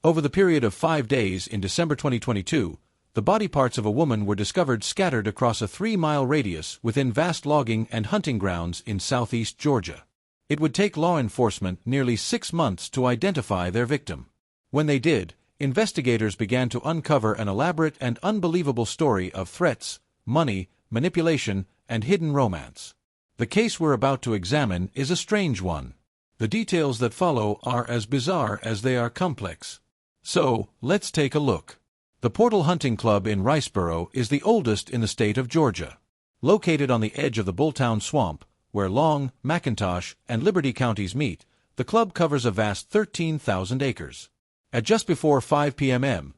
Over the period of 5 days in December 2022, the body parts of a woman were discovered scattered across a 3-mile radius within vast logging and hunting grounds in southeast Georgia. It would take law enforcement nearly 6 months to identify their victim. When they did, investigators began to uncover an elaborate and unbelievable story of threats, money, manipulation, and hidden romance. The case we're about to examine is a strange one. The details that follow are as bizarre as they are complex. So, let's take a look. The Portal Hunting Club in Riceboro is the oldest in the state of Georgia. Located on the edge of the Bulltown Swamp, where Long, McIntosh, and Liberty counties meet, the club covers a vast 13,000 acres. At just before 5 p.m.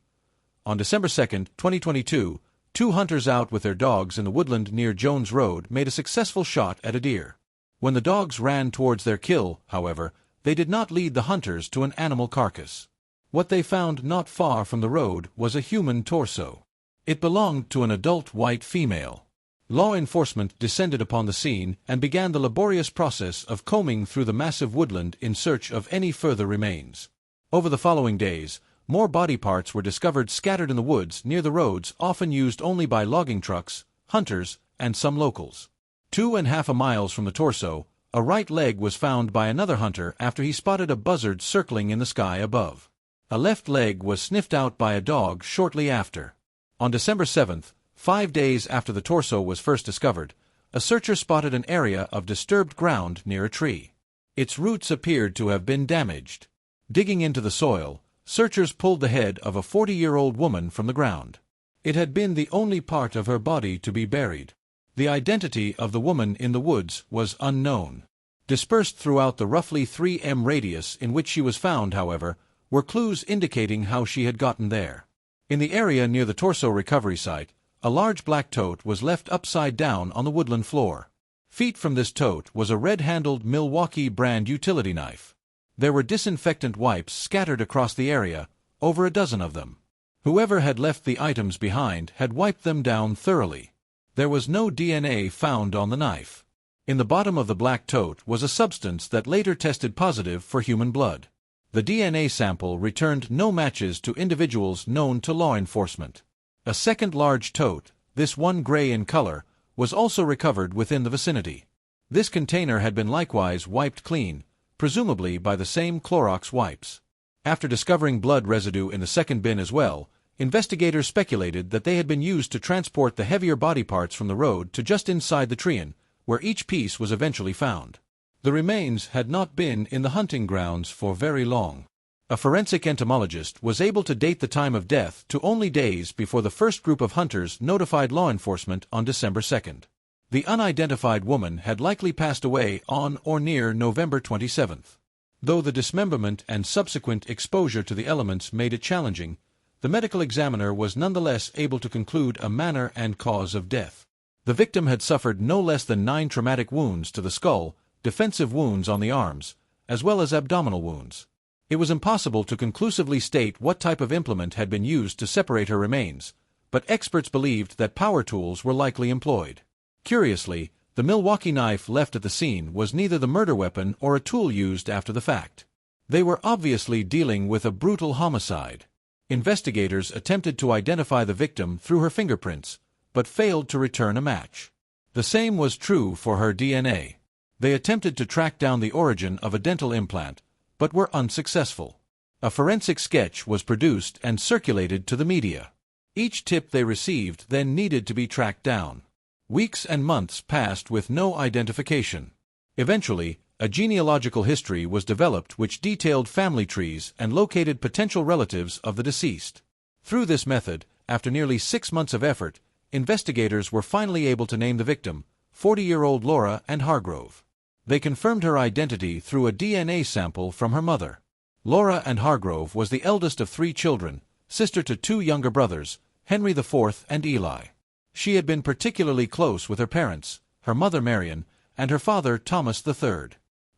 on December 2, 2022, 2 hunters out with their dogs in the woodland near Jones Road made a successful shot at a deer. When the dogs ran towards their kill, however, they did not lead the hunters to an animal carcass. What they found not far from the road was a human torso. It belonged to an adult white female. Law enforcement descended upon the scene and began the laborious process of combing through the massive woodland in search of any further remains. Over the following days, more body parts were discovered scattered in the woods near the roads often used only by logging trucks, hunters, and some locals. 2.5 miles from the torso, a right leg was found by another hunter after he spotted a buzzard circling in the sky above. A left leg was sniffed out by a dog shortly after. On December 7th, 5 days after the torso was first discovered, a searcher spotted an area of disturbed ground near a tree. Its roots appeared to have been damaged. Digging into the soil, searchers pulled the head of a 40-year-old woman from the ground. It had been the only part of her body to be buried. The identity of the woman in the woods was unknown. Dispersed throughout the roughly 3 radius in which she was found, however, were clues indicating how she had gotten there. In the area near the torso recovery site, a large black tote was left upside down on the woodland floor. Feet from this tote was a red-handled Milwaukee brand utility knife. There were disinfectant wipes scattered across the area, over a dozen of them. Whoever had left the items behind had wiped them down thoroughly. There was no DNA found on the knife. In the bottom of the black tote was a substance that later tested positive for human blood. The DNA sample returned no matches to individuals known to law enforcement. A second large tote, this one gray in color, was also recovered within the vicinity. This container had been likewise wiped clean, presumably by the same Clorox wipes. After discovering blood residue in the second bin as well, investigators speculated that they had been used to transport the heavier body parts from the road to just inside the tree, where each piece was eventually found. The remains had not been in the hunting grounds for very long. A forensic entomologist was able to date the time of death to only days before the first group of hunters notified law enforcement on December 2nd. The unidentified woman had likely passed away on or near November 27th. Though the dismemberment and subsequent exposure to the elements made it challenging, the medical examiner was nonetheless able to conclude a manner and cause of death. The victim had suffered no less than 9 traumatic wounds to the skull, defensive wounds on the arms, as well as abdominal wounds. It was impossible to conclusively state what type of implement had been used to separate her remains, but experts believed that power tools were likely employed. Curiously, the Milwaukee knife left at the scene was neither the murder weapon or a tool used after the fact. They were obviously dealing with a brutal homicide. Investigators attempted to identify the victim through her fingerprints, but failed to return a match. The same was true for her DNA. They attempted to track down the origin of a dental implant, but were unsuccessful. A forensic sketch was produced and circulated to the media. Each tip they received then needed to be tracked down. Weeks and months passed with no identification. Eventually, a genealogical history was developed which detailed family trees and located potential relatives of the deceased. Through this method, after nearly 6 months of effort, investigators were finally able to name the victim, 40-year-old Laura Anne Hargrove. They confirmed her identity through a DNA sample from her mother. Laura Anne Hargrove was the eldest of 3 children, sister to 2 younger brothers, Henry IV and Eli. She had been particularly close with her parents, her mother Marion, and her father Thomas III.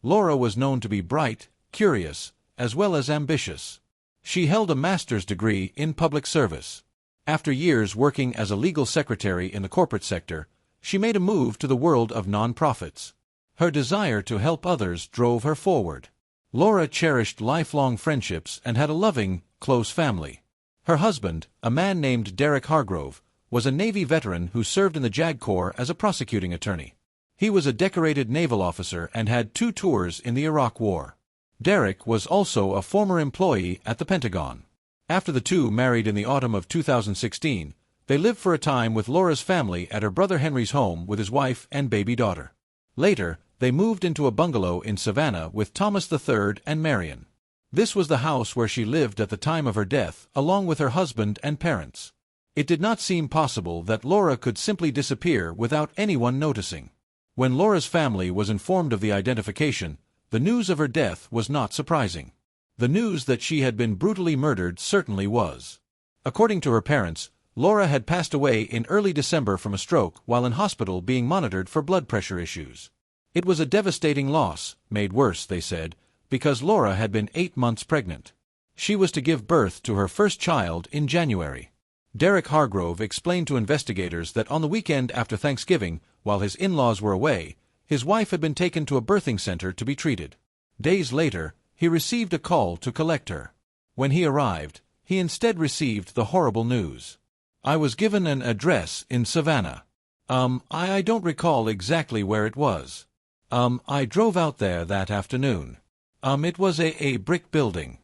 Laura was known to be bright, curious, as well as ambitious. She held a master's degree in public service. After years working as a legal secretary in the corporate sector, she made a move to the world of nonprofits. Her desire to help others drove her forward. Laura cherished lifelong friendships and had a loving, close family. Her husband, a man named Derek Hargrove, was a Navy veteran who served in the JAG Corps as a prosecuting attorney. He was a decorated naval officer and had 2 tours in the Iraq War. Derek was also a former employee at the Pentagon. After the two married in the autumn of 2016, they lived for a time with Laura's family at her brother Henry's home with his wife and baby daughter. Later, they moved into a bungalow in Savannah with Thomas III and Marion. This was the house where she lived at the time of her death, along with her husband and parents. It did not seem possible that Laura could simply disappear without anyone noticing. When Laura's family was informed of the identification, the news of her death was not surprising. The news that she had been brutally murdered certainly was. According to her parents, Laura had passed away in early December from a stroke while in hospital being monitored for blood pressure issues. It was a devastating loss, made worse, they said, because Laura had been 8 months pregnant. She was to give birth to her first child in January. Derek Hargrove explained to investigators that on the weekend after Thanksgiving, while his in-laws were away, his wife had been taken to a birthing center to be treated. Days later, he received a call to collect her. When he arrived, he instead received the horrible news. "I was given an address in Savannah. I don't recall exactly where it was. I drove out there that afternoon. It was a brick building.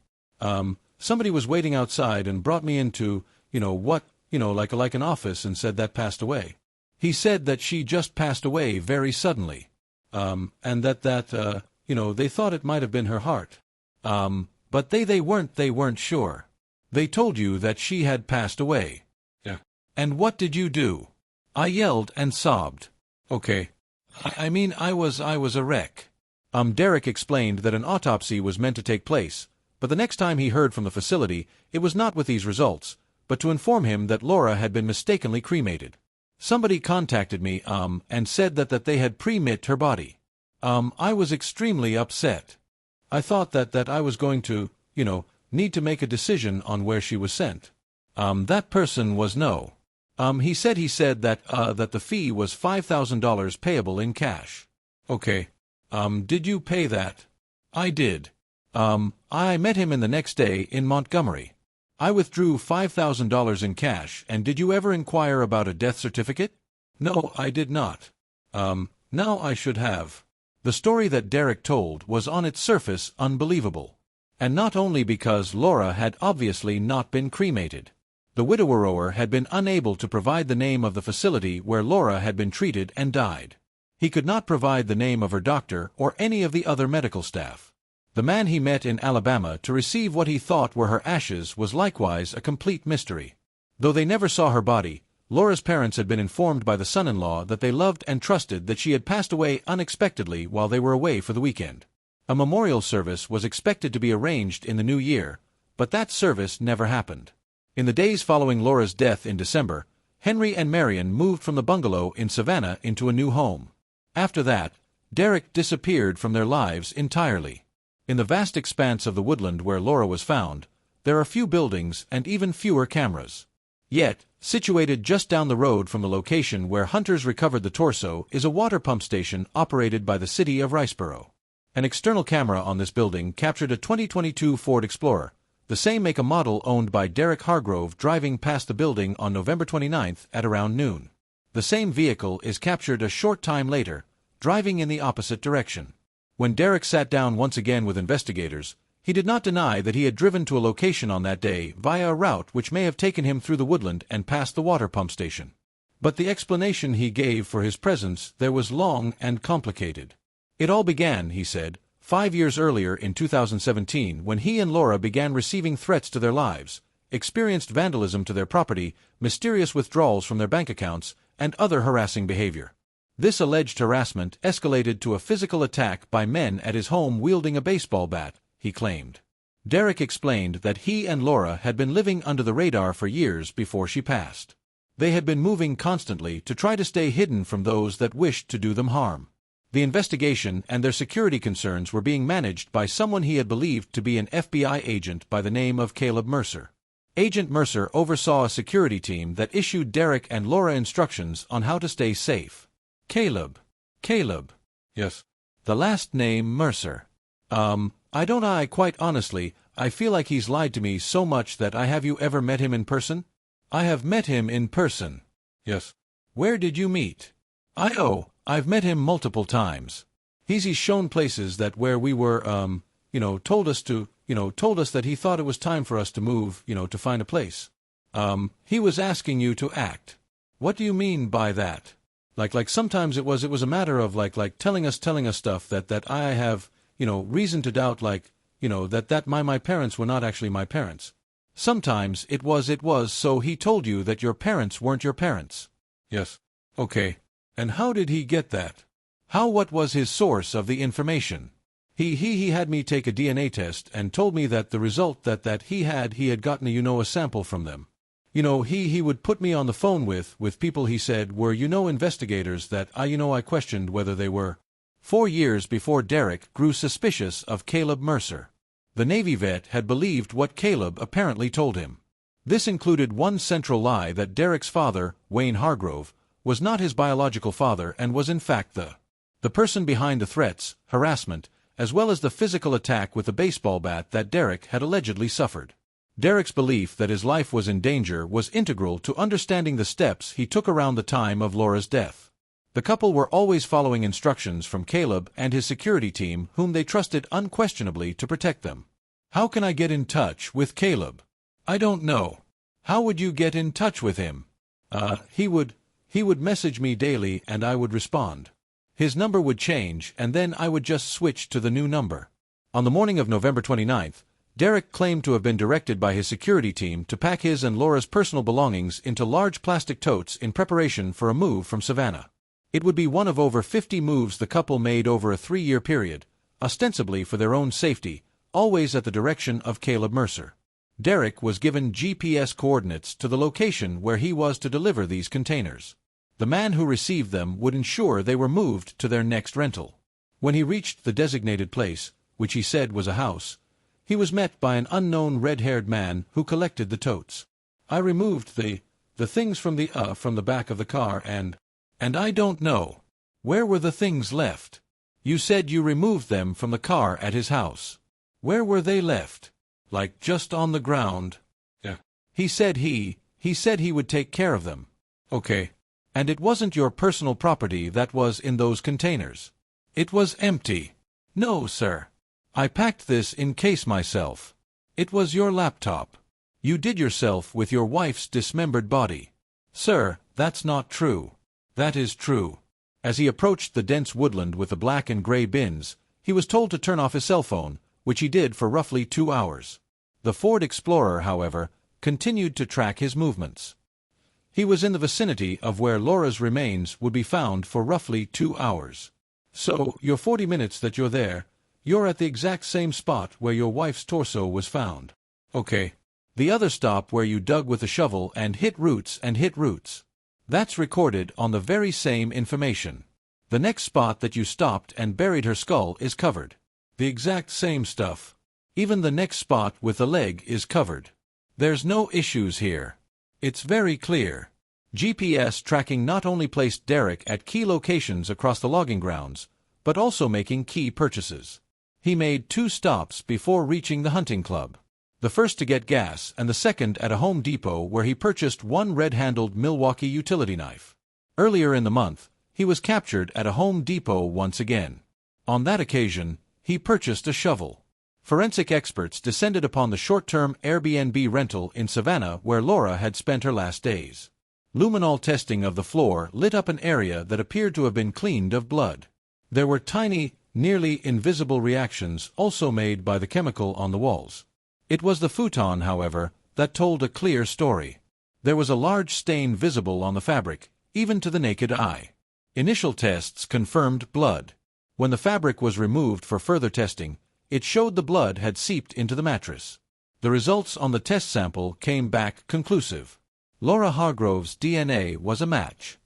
Somebody was waiting outside and brought me into, like an office and said that passed away. He said that she just passed away very suddenly. And that they thought it might have been her heart. But they weren't sure. They told you that she had passed away." "Yeah." "And what did you do?" "I yelled and sobbed." "Okay. I was a wreck." Derek explained that an autopsy was meant to take place, but the next time he heard from the facility, it was not with these results, but to inform him that Laura had been mistakenly cremated. "Somebody contacted me, and said that they had pre-mit her body. I was extremely upset. I thought that I was going to, need to make a decision on where she was sent. That person was no. He said that the fee was $5,000 payable in cash." "Okay. Did you pay that?" "I did. I met him in the next day in Montgomery. I withdrew $5,000 in cash, and did you ever inquire about a death certificate?" "No, I did not. Now I should have." The story that Derek told was on its surface unbelievable. And not only because Laura had obviously not been cremated. The widower had been unable to provide the name of the facility where Laura had been treated and died. He could not provide the name of her doctor or any of the other medical staff. The man he met in Alabama to receive what he thought were her ashes was likewise a complete mystery. Though they never saw her body, Laura's parents had been informed by the son-in-law that they loved and trusted that she had passed away unexpectedly while they were away for the weekend. A memorial service was expected to be arranged in the new year, but that service never happened. In the days following Laura's death in December, Henry and Marion moved from the bungalow in Savannah into a new home. After that, Derek disappeared from their lives entirely. In the vast expanse of the woodland where Laura was found, there are few buildings and even fewer cameras. Yet, situated just down the road from the location where hunters recovered the torso is a water pump station operated by the city of Riceboro. An external camera on this building captured a 2022 Ford Explorer, the same make and model owned by Derek Hargrove, driving past the building on November 29th at around noon. The same vehicle is captured a short time later, driving in the opposite direction. When Derek sat down once again with investigators, he did not deny that he had driven to a location on that day via a route which may have taken him through the woodland and past the water pump station. But the explanation he gave for his presence there was long and complicated. It all began, he said, 5 years earlier in 2017 when he and Laura began receiving threats to their lives, experienced vandalism to their property, mysterious withdrawals from their bank accounts, and other harassing behavior. This alleged harassment escalated to a physical attack by men at his home wielding a baseball bat, he claimed. Derek explained that he and Laura had been living under the radar for years before she passed. They had been moving constantly to try to stay hidden from those that wished to do them harm. The investigation and their security concerns were being managed by someone he had believed to be an FBI agent by the name of Caleb Mercer. Agent Mercer oversaw a security team that issued Derek and Laura instructions on how to stay safe. Caleb. Yes. The last name Mercer. I quite honestly, I feel like he's lied to me so much that have you ever met him in person? I have met him in person. Yes. Where did you meet? I've met him multiple times. He's shown places that where we were, told us that he thought it was time for us to move, to find a place. He was asking you to act. What do you mean by that? Like sometimes it was a matter of like telling us stuff that I have, reason to doubt, that my parents were not actually my parents. Sometimes it was so he told you that your parents weren't your parents. Yes. Okay. And how did he get that? What was his source of the information? He had me take a DNA test and told me that the result that he had gotten a sample from them. He would put me on the phone with people he said were investigators that I questioned whether they were. 4 years before Derek grew suspicious of Caleb Mercer. The Navy vet had believed what Caleb apparently told him. This included one central lie that Derek's father, Wayne Hargrove, was not his biological father and was in fact the person behind the threats, harassment, as well as the physical attack with a baseball bat that Derek had allegedly suffered. Derek's belief that his life was in danger was integral to understanding the steps he took around the time of Laura's death. The couple were always following instructions from Caleb and his security team, whom they trusted unquestionably to protect them. How can I get in touch with Caleb? I don't know. How would you get in touch with him? He would message me daily and I would respond. His number would change and then I would just switch to the new number. On the morning of November 29th, Derek claimed to have been directed by his security team to pack his and Laura's personal belongings into large plastic totes in preparation for a move from Savannah. It would be one of over 50 moves the couple made over a 3-year period, ostensibly for their own safety, always at the direction of Caleb Mercer. Derek was given GPS coordinates to the location where he was to deliver these containers. The man who received them would ensure they were moved to their next rental. When he reached the designated place, which he said was a house, he was met by an unknown red-haired man who collected the totes. I removed the things from the back of the car and I don't know. Where were the things left? You said you removed them from the car at his house. Where were they left? Like just on the ground? Yeah. He said he would take care of them. Okay. And it wasn't your personal property that was in those containers. It was empty. No, sir. I packed this in case myself. It was your laptop. You did yourself with your wife's dismembered body. Sir, that's not true. That is true. As he approached the dense woodland with the black and gray bins, he was told to turn off his cell phone, which he did for roughly 2 hours. The Ford Explorer, however, continued to track his movements. He was in the vicinity of where Laura's remains would be found for roughly 2 hours. So, your 40 minutes that you're there, you're at the exact same spot where your wife's torso was found. Okay. The other stop where you dug with a shovel and hit roots. That's recorded on the very same information. The next spot that you stopped and buried her skull is covered. The exact same stuff. Even the next spot with the leg is covered. There's no issues here. It's very clear. GPS tracking not only placed Derek at key locations across the logging grounds, but also making key purchases. He made 2 stops before reaching the hunting club. The first to get gas and the second at a Home Depot where he purchased one red-handled Milwaukee utility knife. Earlier in the month, he was captured at a Home Depot once again. On that occasion, he purchased a shovel. Forensic experts descended upon the short-term Airbnb rental in Savannah where Laura had spent her last days. Luminol testing of the floor lit up an area that appeared to have been cleaned of blood. There were tiny, nearly invisible reactions also made by the chemical on the walls. It was the futon, however, that told a clear story. There was a large stain visible on the fabric, even to the naked eye. Initial tests confirmed blood. When the fabric was removed for further testing, it showed the blood had seeped into the mattress. The results on the test sample came back conclusive. Laura Hargrove's DNA was a match.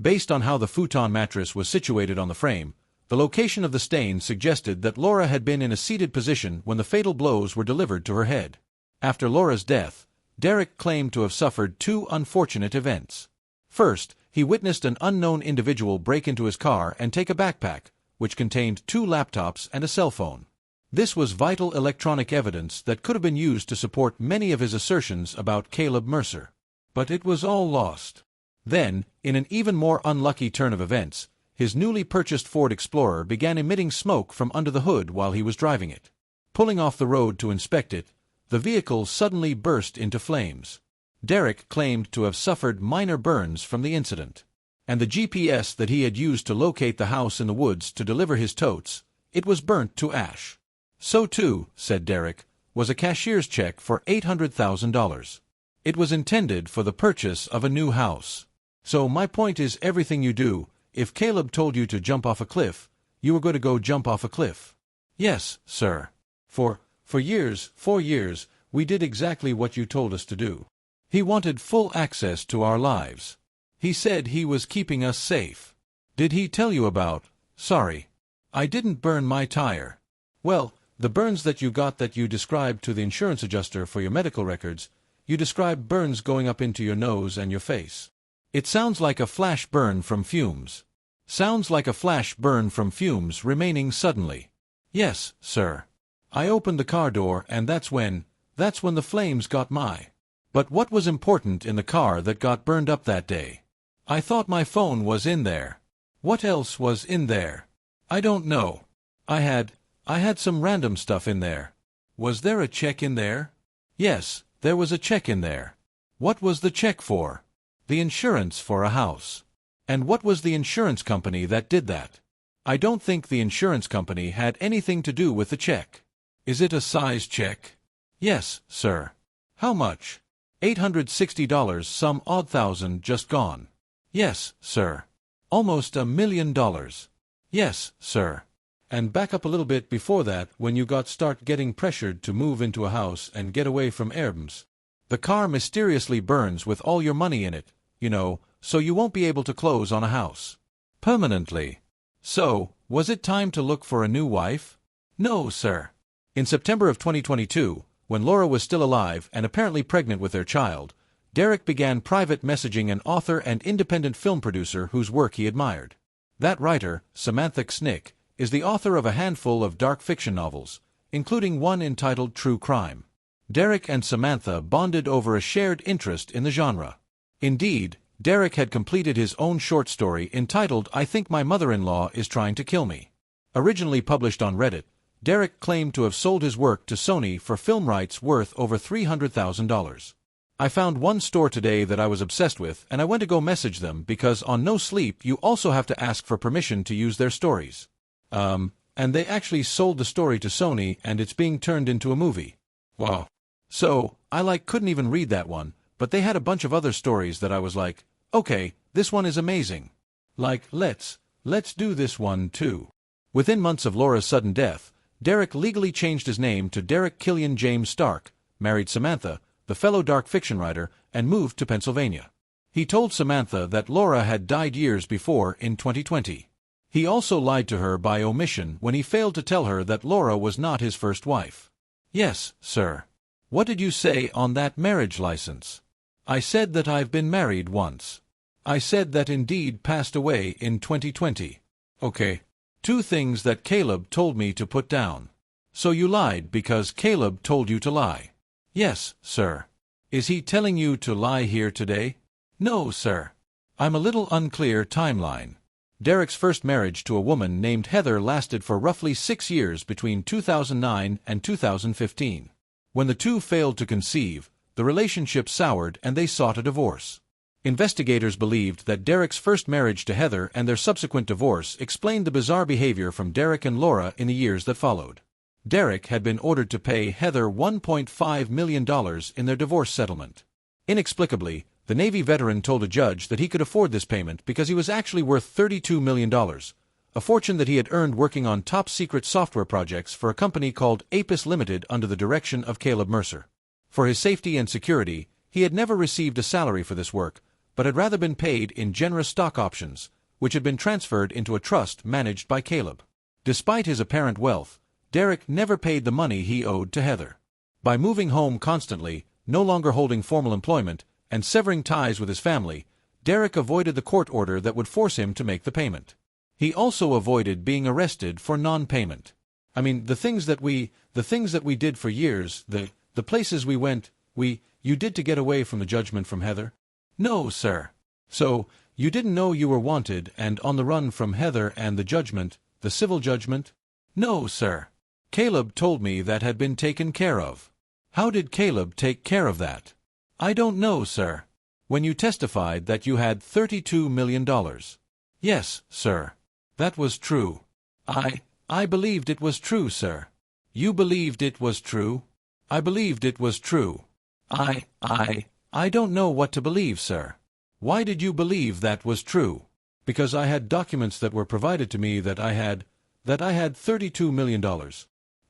Based on how the futon mattress was situated on the frame, the location of the stain suggested that Laura had been in a seated position when the fatal blows were delivered to her head. After Laura's death, Derek claimed to have suffered 2 unfortunate events. First, he witnessed an unknown individual break into his car and take a backpack, which contained 2 laptops and a cell phone. This was vital electronic evidence that could have been used to support many of his assertions about Caleb Mercer. But it was all lost. Then, in an even more unlucky turn of events, his newly purchased Ford Explorer began emitting smoke from under the hood while he was driving it. Pulling off the road to inspect it, the vehicle suddenly burst into flames. Derek claimed to have suffered minor burns from the incident. And the GPS that he had used to locate the house in the woods to deliver his totes, it was burnt to ash. So too, said Derek, was a cashier's check for $800,000. It was intended for the purchase of a new house. So my point is, everything you do, if Caleb told you to jump off a cliff, you were going to go jump off a cliff. Yes, sir. For 4 years, we did exactly what you told us to do. He wanted full access to our lives. He said he was keeping us safe. Did he tell you about, sorry, I didn't burn my tire? Well, the burns that you got that you described to the insurance adjuster for your medical records, you described burns going up into your nose and your face. It sounds like a flash burn from fumes. Sounds like a flash burn from fumes remaining suddenly. Yes, sir. I opened the car door and that's when the flames got my. But what was important in the car that got burned up that day? I thought my phone was in there. What else was in there? I don't know. I had some random stuff in there. Was there a check in there? Yes, there was a check in there. What was the check for? The insurance for a house. And what was the insurance company that did that? I don't think the insurance company had anything to do with the check. Is it a size check? Yes, sir. How much? $860, some odd thousand just gone. Yes, sir. Almost $1 million. Yes, sir. And back up a little bit before that, when you start getting pressured to move into a house and get away from Airbnbs. The car mysteriously burns with all your money in it, so you won't be able to close on a house. Permanently. So, was it time to look for a new wife? No, sir. In September of 2022, when Laura was still alive and apparently pregnant with their child, Derek began private messaging an author and independent film producer whose work he admired. That writer, Samantha Snick, is the author of a handful of dark fiction novels, including one entitled True Crime. Derek and Samantha bonded over a shared interest in the genre. Indeed, Derek had completed his own short story entitled I Think My Mother-in-Law Is Trying to Kill Me. Originally published on Reddit, Derek claimed to have sold his work to Sony for film rights worth over $300,000. I found one store today that I was obsessed with, and I went to go message them because on No Sleep you also have to ask for permission to use their stories. And they actually sold the story to Sony and it's being turned into a movie. Wow. So, I couldn't even read that one, but they had a bunch of other stories that I was like, okay, this one is amazing. Let's do this one too. Within months of Laura's sudden death, Derek legally changed his name to Derek Killian James Stark, married Samantha, the fellow dark fiction writer, and moved to Pennsylvania. He told Samantha that Laura had died years before in 2020. He also lied to her by omission when he failed to tell her that Laura was not his first wife. Yes, sir. What did you say on that marriage license? I said that I've been married once. I said that Indeed passed away in 2020. Okay. 2 things that Caleb told me to put down. So you lied because Caleb told you to lie? Yes, sir. Is he telling you to lie here today? No, sir. I'm a little unclear timeline. Derek's first marriage to a woman named Heather lasted for roughly 6 years between 2009 and 2015. When the two failed to conceive, the relationship soured and they sought a divorce. Investigators believed that Derek's first marriage to Heather and their subsequent divorce explained the bizarre behavior from Derek and Laura in the years that followed. Derek had been ordered to pay Heather $1.5 million in their divorce settlement. Inexplicably, the Navy veteran told a judge that he could afford this payment because he was actually worth $32 million, a fortune that he had earned working on top-secret software projects for a company called Apis Limited under the direction of Caleb Mercer. For his safety and security, he had never received a salary for this work, but had rather been paid in generous stock options, which had been transferred into a trust managed by Caleb. Despite his apparent wealth, Derek never paid the money he owed to Heather. By moving home constantly, no longer holding formal employment, and severing ties with his family, Derek avoided the court order that would force him to make the payment. He also avoided being arrested for non-payment. I mean, the things that we did for years, the places we went, you did to get away from the judgment from Heather? No, sir. So, you didn't know you were wanted and on the run from Heather and the judgment, the civil judgment? No, sir. Caleb told me that had been taken care of. How did Caleb take care of that? I don't know, sir. When you testified that you had $32 million. Yes, sir. That was true. I believed it was true, sir. You believed it was true? I believed it was true. I don't know what to believe, sir. Why did you believe that was true? Because I had documents that were provided to me that I had $32 million.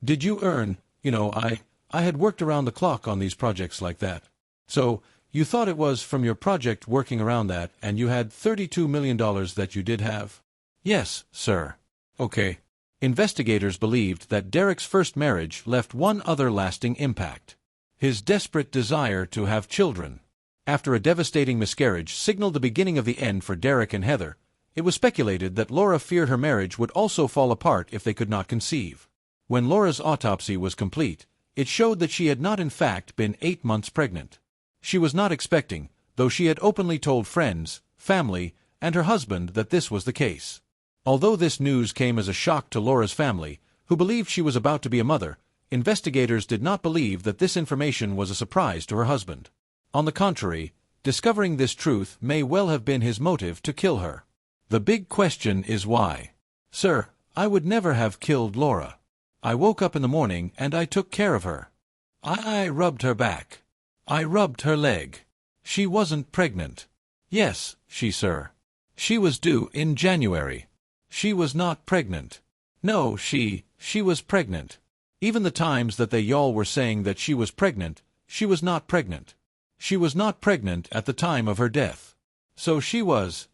Did you earn, I had worked around the clock on these projects like that. So, you thought it was from your project working around that and you had $32 million that you did have? Yes, sir. Okay. Investigators believed that Derek's first marriage left one other lasting impact. His desperate desire to have children. After a devastating miscarriage signaled the beginning of the end for Derek and Heather, it was speculated that Laura feared her marriage would also fall apart if they could not conceive. When Laura's autopsy was complete, it showed that she had not in fact been 8 months pregnant. She was not expecting, though she had openly told friends, family, and her husband that this was the case. Although this news came as a shock to Laura's family, who believed she was about to be a mother, investigators did not believe that this information was a surprise to her husband. On the contrary, discovering this truth may well have been his motive to kill her. The big question is why. Sir, I would never have killed Laura. I woke up in the morning and I took care of her. I rubbed her back. I rubbed her leg. She wasn't pregnant. Yes, sir. She was due in January. She was not pregnant. No, she was pregnant. Even the times that they y'all were saying that she was pregnant, she was not pregnant. She was not pregnant at the time of her death. So she was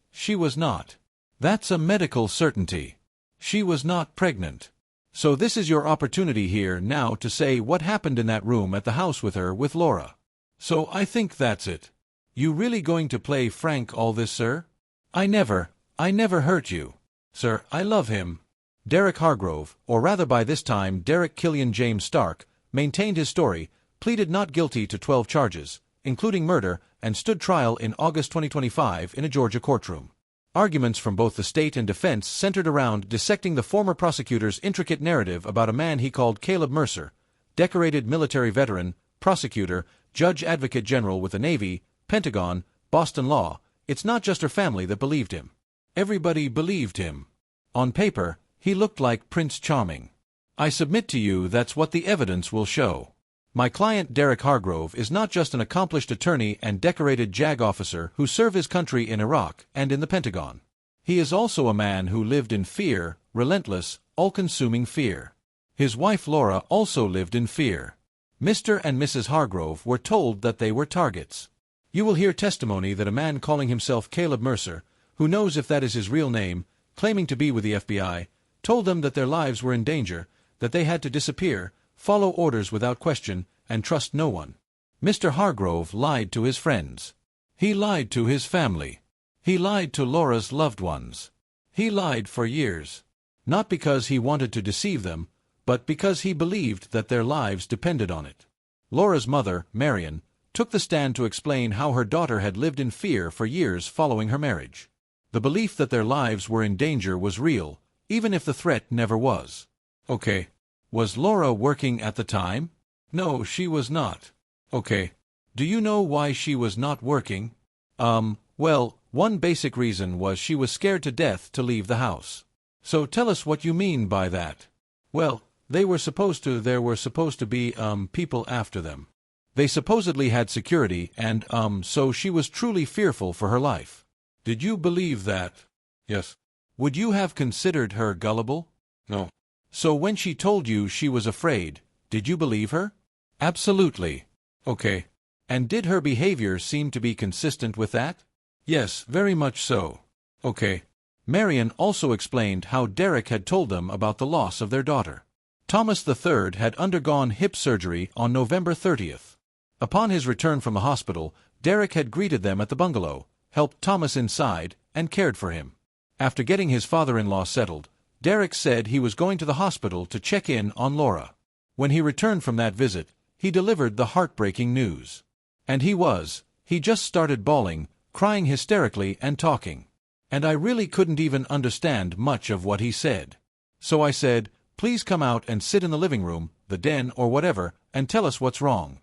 not. That's a medical certainty. She was not pregnant. So this is your opportunity here now to say what happened in that room at the house with her with Laura. So I think that's it. You really going to play Frank all this, sir? I never hurt you. Sir, I love him. Derek Hargrove, or rather by this time Derek Killian James Stark, maintained his story, pleaded not guilty to 12 charges, including murder, and stood trial in August 2025 in a Georgia courtroom. Arguments from both the state and defense centered around dissecting the former prosecutor's intricate narrative about a man he called Caleb Mercer, decorated military veteran, prosecutor, judge advocate general with the Navy, Pentagon, Boston law. It's not just her family that believed him. Everybody believed him. On paper, he looked like Prince Charming. I submit to you that's what the evidence will show. My client Derek Hargrove is not just an accomplished attorney and decorated JAG officer who served his country in Iraq and in the Pentagon. He is also a man who lived in fear, relentless, all-consuming fear. His wife Laura also lived in fear. Mr. and Mrs. Hargrove were told that they were targets. You will hear testimony that a man calling himself Caleb Mercer, who knows if that is his real name, claiming to be with the FBI, told them that their lives were in danger, that they had to disappear, follow orders without question, and trust no one. Mr. Hargrove lied to his friends. He lied to his family. He lied to Laura's loved ones. He lied for years. Not because he wanted to deceive them, but because he believed that their lives depended on it. Laura's mother, Marion, took the stand to explain how her daughter had lived in fear for years following her marriage. The belief that their lives were in danger was real, even if the threat never was. Okay. Was Laura working at the time? No, she was not. Okay. Do you know why she was not working? Well, one basic reason was she was scared to death to leave the house. So tell us what you mean by that. Well, there were supposed to be, people after them. They supposedly had security and, so she was truly fearful for her life. Did you believe that? Yes. Would you have considered her gullible? No. So when she told you she was afraid, did you believe her? Absolutely. Okay. And did her behavior seem to be consistent with that? Yes, very much so. Okay. Marion also explained how Derek had told them about the loss of their daughter. Thomas III had undergone hip surgery on November 30th. Upon his return from the hospital, Derek had greeted them at the bungalow, helped Thomas inside, and cared for him. After getting his father-in-law settled, Derek said he was going to the hospital to check in on Laura. When he returned from that visit, he delivered the heartbreaking news. And he just started bawling, crying hysterically and talking. And I really couldn't even understand much of what he said. So I said, please come out and sit in the living room, the den or whatever, and tell us what's wrong.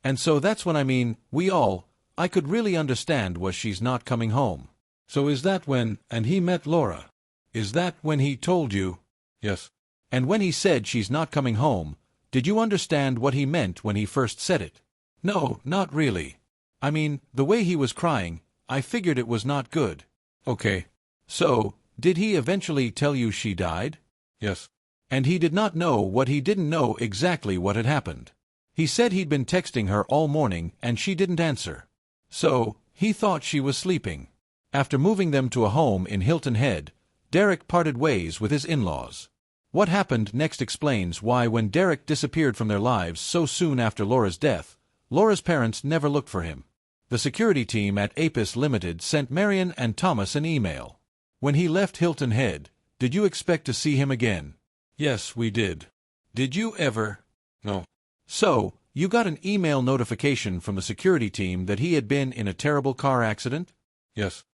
And so that's when I could really understand was she's not coming home. So is that when, and he met Laura? Is that when he told you? Yes. And when he said she's not coming home, did you understand what he meant when he first said it? No, not really. I mean, the way he was crying, I figured it was not good. Okay. So, did he eventually tell you she died? Yes. And he did not know what he didn't know exactly what had happened. He said he'd been texting her all morning and she didn't answer. So, he thought she was sleeping. After moving them to a home in Hilton Head, Derek parted ways with his in-laws. What happened next explains why when Derek disappeared from their lives so soon after Laura's death, Laura's parents never looked for him. The security team at Apis Limited sent Marion and Thomas an email. When he left Hilton Head, did you expect to see him again? Yes, we did. Did you ever? No. So, you got an email notification from the security team that he had been in a terrible car accident? Yes.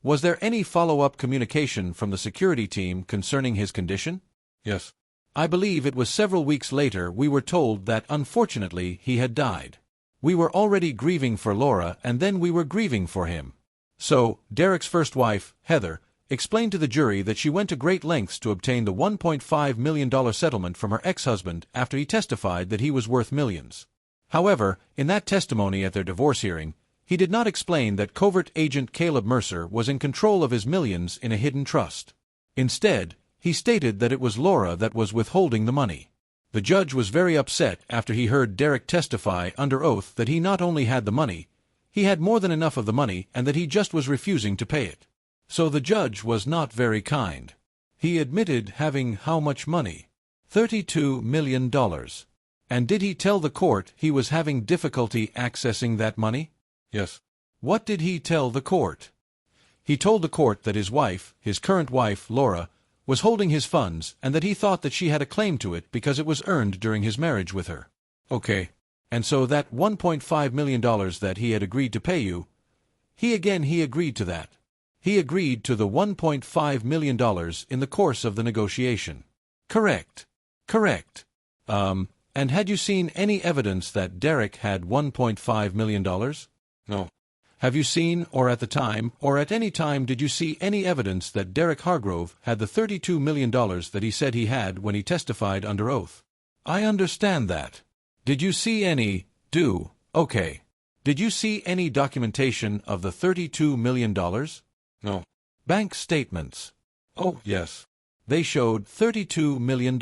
Was there any follow-up communication from the security team concerning his condition? Yes. I believe it was several weeks later we were told that unfortunately he had died. We were already grieving for Laura and then we were grieving for him. So, Derek's first wife, Heather, explained to the jury that she went to great lengths to obtain the $1.5 million settlement from her ex-husband after he testified that he was worth millions. However, in that testimony at their divorce hearing, he did not explain that covert agent Caleb Mercer was in control of his millions in a hidden trust. Instead, he stated that it was Laura that was withholding the money. The judge was very upset after he heard Derek testify under oath that he not only had the money, he had more than enough of the money and that he just was refusing to pay it. So the judge was not very kind. He admitted having how much money? $32 million. And did he tell the court he was having difficulty accessing that money? Yes. What did he tell the court? He told the court that his wife, his current wife, Laura, was holding his funds and that he thought that she had a claim to it because it was earned during his marriage with her. Okay. And so that $1.5 million that he had agreed to pay you, he agreed to that. He agreed to the $1.5 million in the course of the negotiation. Correct. Correct. And had you seen any evidence that Derek had $1.5 million? No. Have you seen, or at the time, or at any time did you see any evidence that Derek Hargrove had the $32 million that he said he had when he testified under oath? I understand that. Did you see any, okay. Did you see any documentation of the $32 million? No. Bank statements. Oh, yes. They showed $32 million.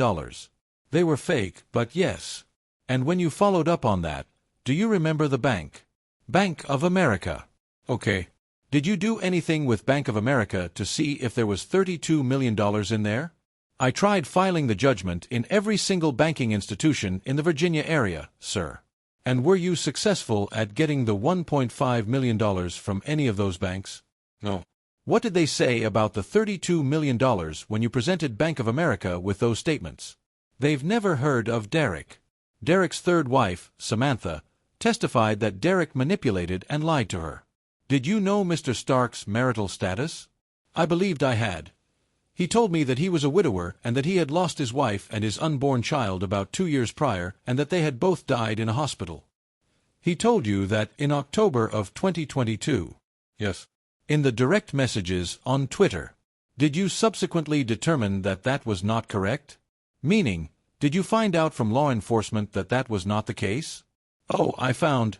They were fake, but yes. And when you followed up on that, do you remember the bank? Bank of America. Okay. Did you do anything with Bank of America to see if there was $32 million in there? I tried filing the judgment in every single banking institution in the Virginia area, sir. And were you successful at getting the $1.5 million from any of those banks? No. What did they say about the $32 million when you presented Bank of America with those statements? They've never heard of Derek. Derek's third wife, Samantha, testified that Derek manipulated and lied to her. Did you know Mr. Stark's marital status? I believed I had. He told me that he was a widower and that he had lost his wife and his unborn child about 2 years prior and that they had both died in a hospital. He told you that in October of 2022. Yes. In the direct messages on Twitter. Did you subsequently determine that that was not correct? Meaning, did you find out from law enforcement that that was not the case? Oh, I found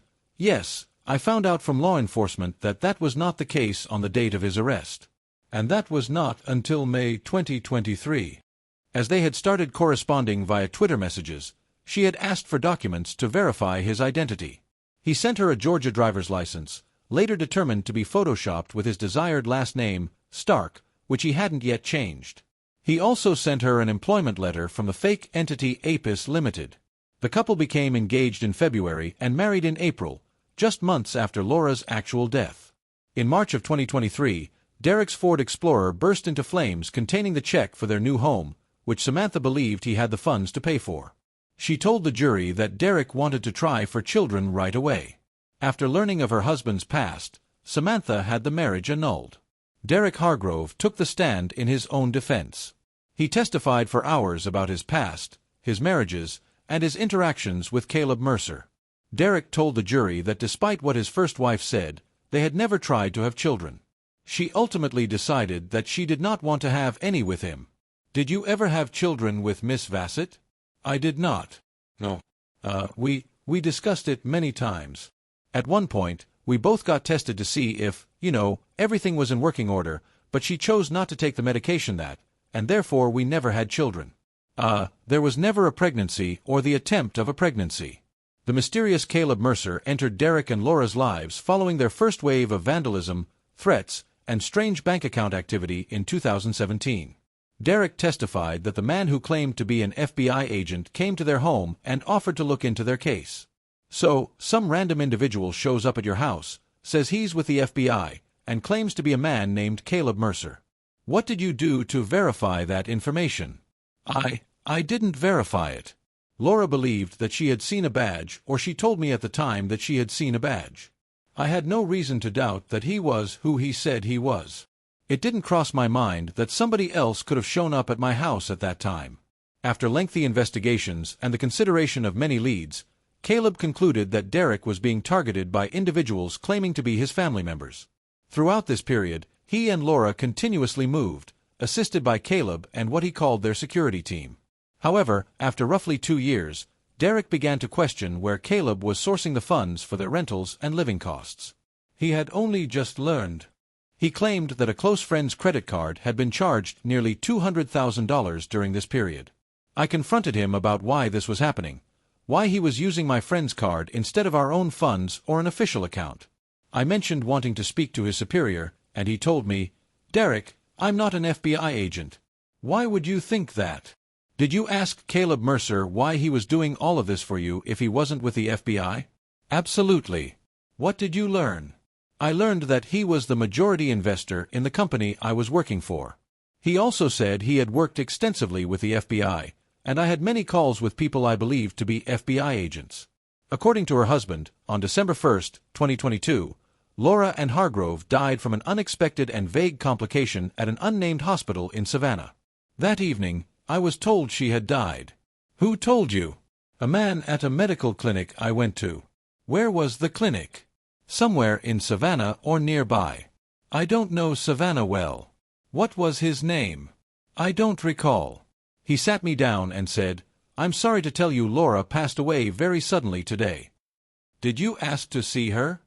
out from law enforcement that that was not the case on the date of his arrest. And that was not until May 2023. As they had started corresponding via Twitter messages, she had asked for documents to verify his identity. He sent her a Georgia driver's license, later determined to be photoshopped with his desired last name, Stark, which he hadn't yet changed. He also sent her an employment letter from the fake entity Apis Limited. The couple became engaged in February and married in April, just months after Laura's actual death. In March of 2023, Derek's Ford Explorer burst into flames containing the check for their new home, which Samantha believed he had the funds to pay for. She told the jury that Derek wanted to try for children right away. After learning of her husband's past, Samantha had the marriage annulled. Derek Hargrove took the stand in his own defense. He testified for hours about his past, his marriages, and his interactions with Caleb Mercer. Derek told the jury that despite what his first wife said, they had never tried to have children. She ultimately decided that she did not want to have any with him. "Did you ever have children with Miss Vassett?" "I did not." No. We discussed it many times. At one point, we both got tested to see if, everything was in working order, but she chose not to take the medication and therefore we never had children. There was never a pregnancy or the attempt of a pregnancy. The mysterious Caleb Mercer entered Derek and Laura's lives following their first wave of vandalism, threats, and strange bank account activity in 2017. Derek testified that the man who claimed to be an FBI agent came to their home and offered to look into their case. "So, some random individual shows up at your house, says he's with the FBI, and claims to be a man named Caleb Mercer. What did you do to verify that information?" I didn't verify it. Laura believed that she had seen a badge, or she told me at the time that she had seen a badge. I had no reason to doubt that he was who he said he was. It didn't cross my mind that somebody else could have shown up at my house at that time. After lengthy investigations and the consideration of many leads, Caleb concluded that Derek was being targeted by individuals claiming to be his family members. Throughout this period, he and Laura continuously moved, assisted by Caleb and what he called their security team. However, after roughly 2 years, Derek began to question where Caleb was sourcing the funds for their rentals and living costs. He had only just learned. He claimed that a close friend's credit card had been charged nearly $200,000 during this period. I confronted him about why this was happening, why he was using my friend's card instead of our own funds or an official account. I mentioned wanting to speak to his superior, and he told me, "Derek, I'm not an FBI agent." "Why would you think that? Did you ask Caleb Mercer why he was doing all of this for you if he wasn't with the FBI?" "Absolutely." "What did you learn?" "I learned that he was the majority investor in the company I was working for. He also said he had worked extensively with the FBI, and I had many calls with people I believed to be FBI agents." According to her husband, on December 1, 2022, Laura Anne Hargrove died from an unexpected and vague complication at an unnamed hospital in Savannah. "That evening, I was told she had died." "Who told you?" "A man at a medical clinic I went to." "Where was the clinic?" "Somewhere in Savannah or nearby." "I don't know Savannah well." "What was his name?" "I don't recall." He sat me down and said, "I'm sorry to tell you Laura passed away very suddenly today." "Did you ask to see her?"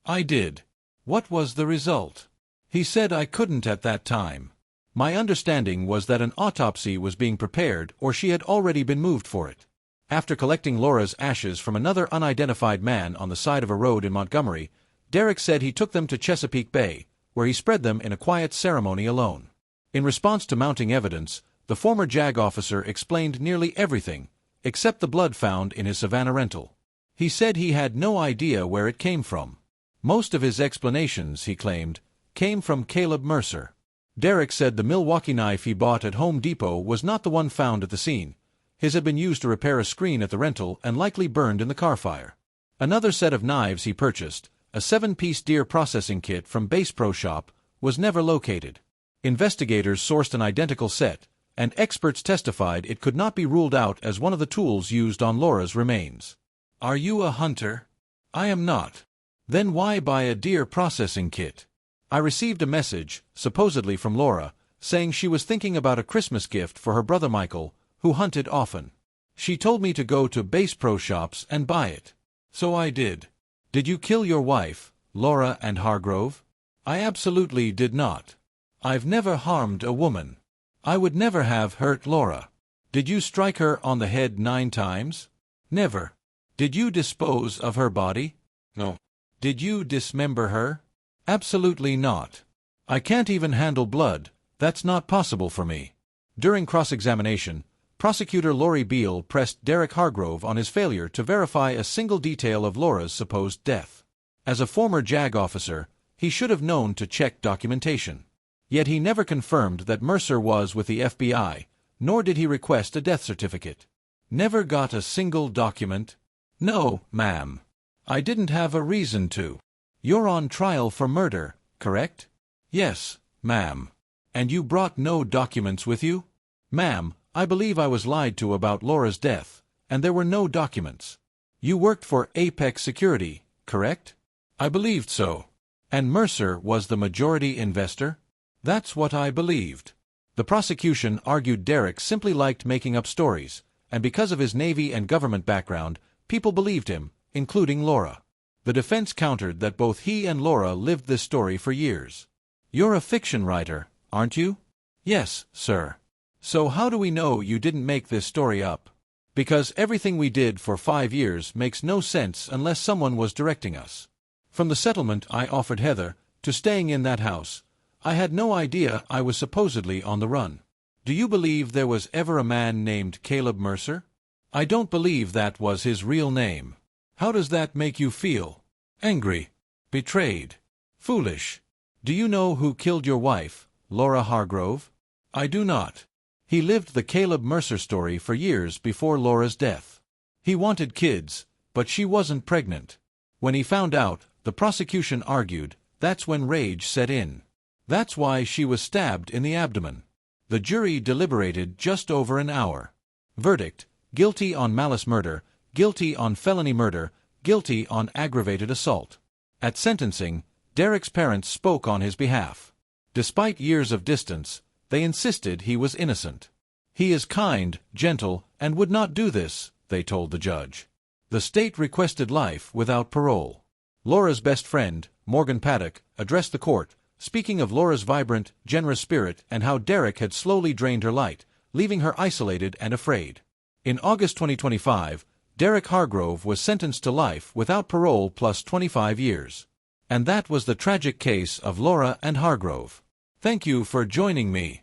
"I did." "What was the result?" He said I couldn't at that time. My understanding was that an autopsy was being prepared or she had already been moved for it. After collecting Laura's ashes from another unidentified man on the side of a road in Montgomery, Derek said he took them to Chesapeake Bay, where he spread them in a quiet ceremony alone. In response to mounting evidence, the former JAG officer explained nearly everything, except the blood found in his Savannah rental. He said he had no idea where it came from. Most of his explanations, he claimed, came from Caleb Mercer. Derek said the Milwaukee knife he bought at Home Depot was not the one found at the scene. His had been used to repair a screen at the rental and likely burned in the car fire. Another set of knives he purchased, a 7-piece deer processing kit from Bass Pro Shop, was never located. Investigators sourced an identical set, and experts testified it could not be ruled out as one of the tools used on Laura's remains. "Are you a hunter?" "I am not." "Then why buy a deer processing kit?" I received a message, supposedly from Laura, saying she was thinking about a Christmas gift for her brother Michael, who hunted often. She told me to go to Bass Pro Shops and buy it. So I did. "Did you kill your wife, Laura Anne Hargrove?" "I absolutely did not. I've never harmed a woman. I would never have hurt Laura." "Did you strike her on the head 9 times?" "Never." "Did you dispose of her body?" No. "Did you dismember her?" "Absolutely not. I can't even handle blood. That's not possible for me." During cross-examination, prosecutor Lori Beale pressed Derek Hargrove on his failure to verify a single detail of Laura's supposed death. As a former JAG officer, he should have known to check documentation. Yet he never confirmed that Mercer was with the FBI, nor did he request a death certificate. Never got a single document? No, ma'am. I didn't have a reason to. You're on trial for murder, correct? Yes, ma'am. And you brought no documents with you? Ma'am, I believe I was lied to about Laura's death, and there were no documents. You worked for Apex Security, correct? I believed so. And Mercer was the majority investor? That's what I believed. The prosecution argued Derek simply liked making up stories, and because of his Navy and government background, people believed him, including Laura. The defense countered that both he and Laura lived this story for years. You're a fiction writer, aren't you? Yes, sir. So how do we know you didn't make this story up? Because everything we did for 5 years makes no sense unless someone was directing us. From the settlement I offered Heather, to staying in that house, I had no idea I was supposedly on the run. Do you believe there was ever a man named Caleb Mercer? I don't believe that was his real name. How does that make you feel? Angry? Betrayed? Foolish? Do you know who killed your wife, Laura Hargrove? I do not. He lived the Caleb Mercer story for years before Laura's death. He wanted kids, but she wasn't pregnant. When he found out, the prosecution argued, that's when rage set in. That's why she was stabbed in the abdomen. The jury deliberated just over an hour. Verdict: guilty on malice murder, guilty on felony murder, guilty on aggravated assault. At sentencing, Derek's parents spoke on his behalf. Despite years of distance, they insisted he was innocent. He is kind, gentle, and would not do this, they told the judge. The state requested life without parole. Laura's best friend, Morgan Paddock, addressed the court, speaking of Laura's vibrant, generous spirit and how Derek had slowly drained her light, leaving her isolated and afraid. In August 2025, Derek Hargrove was sentenced to life without parole plus 25 years. And that was the tragic case of Laura Anne Hargrove. Thank you for joining me.